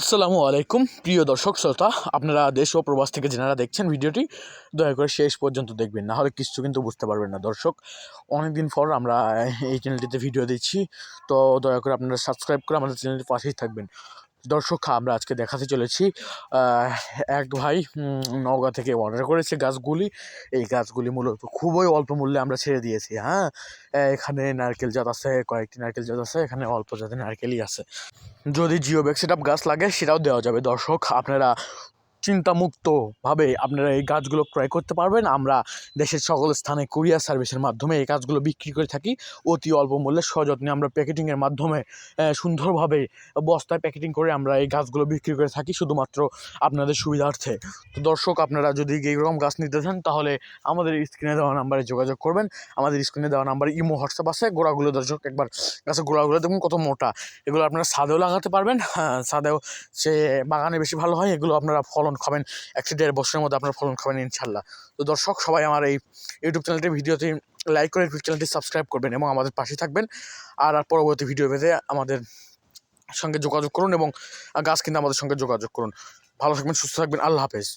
আসসালামু আলাইকুম প্রিয় দর্শক শ্রোতা, আপনারা দেশ ও প্রবাস থেকে যারা দেখছেন ভিডিওটি দয়া করে শেষ পর্যন্ত দেখবেন, না হলে কিছু কিন্তু বুঝতে পারবেন না। দর্শক, অনেকদিন পর আমরা এই চ্যানেলটিতে ভিডিও দিচ্ছি, তো দয়া করে আপনারা সাবস্ক্রাইব করে আমাদের চ্যানেলটির পাশেই থাকবেন। দর্শক, আমরা আজকে দেখাতে চলেছি এক ভাই নওগাঁ থেকে অর্ডার করেছে গাছগুলি। এই গাছগুলি মূলত খুবই অল্প মূল্যে আমরা ছেড়ে দিয়েছি। হ্যাঁ, এখানে নারকেল জাত আছে, কয়েকটি নারকেল জাত আছে, এখানে অল্প জাতের নারকেলই আছে। যদি জিও ব্যাগ সেটআপ গাছ লাগে সেটাও দেওয়া যাবে। দর্শক, আপনারা চিন্তামুক্তভাবে আপনারা এই গাছগুলো ক্রয় করতে পারবেন। আমরা দেশের সকল স্থানে কুরিয়ার সার্ভিসের মাধ্যমে এই গাছগুলো বিক্রি করে থাকি অতি অল্প মূল্যে, সযত্নে। আমরা প্যাকেটিংয়ের মাধ্যমে সুন্দরভাবে বস্তায় প্যাকেটিং করে আমরা এই গাছগুলো বিক্রি করে থাকি শুধুমাত্র আপনাদের সুবিধার্থে। তো দর্শক, আপনারা যদি এইরকম গাছ নিতে চান তাহলে আমাদের স্ক্রিনে দেওয়া নাম্বারে যোগাযোগ করবেন। আমাদের স্ক্রিনে দেওয়া নাম্বারে ইমো, হোয়াটসঅ্যাপ আছে। গোড়াগুলো দর্শক একবার গাছের গোড়াগুলো দেখুন কত মোটা। এগুলো আপনারা ছাদেও লাগাতে পারবেন। হ্যাঁ, ছাদেও সে বাগানে বেশি ভালো হয়। এগুলো আপনারা ফলন খাবেন 1-1.5 বছরের মধ্যে, আপনারা ফলন খাবেন ইনশাল্লাহ। তো দর্শক, সবাই আমার এই ইউটিউব চ্যানেলটি ভিডিওতে লাইক করে ইউটিউব চ্যানেলটি সাবস্ক্রাইব করবেন এবং আমাদের পাশে থাকবেন। আর পরবর্তী ভিডিও পেতে আমাদের সঙ্গে যোগাযোগ করুন এবং গাছ কিনতে আমাদের সঙ্গে যোগাযোগ করুন। ভালো থাকবেন, সুস্থ থাকবেন। আল্লাহ হাফেজ।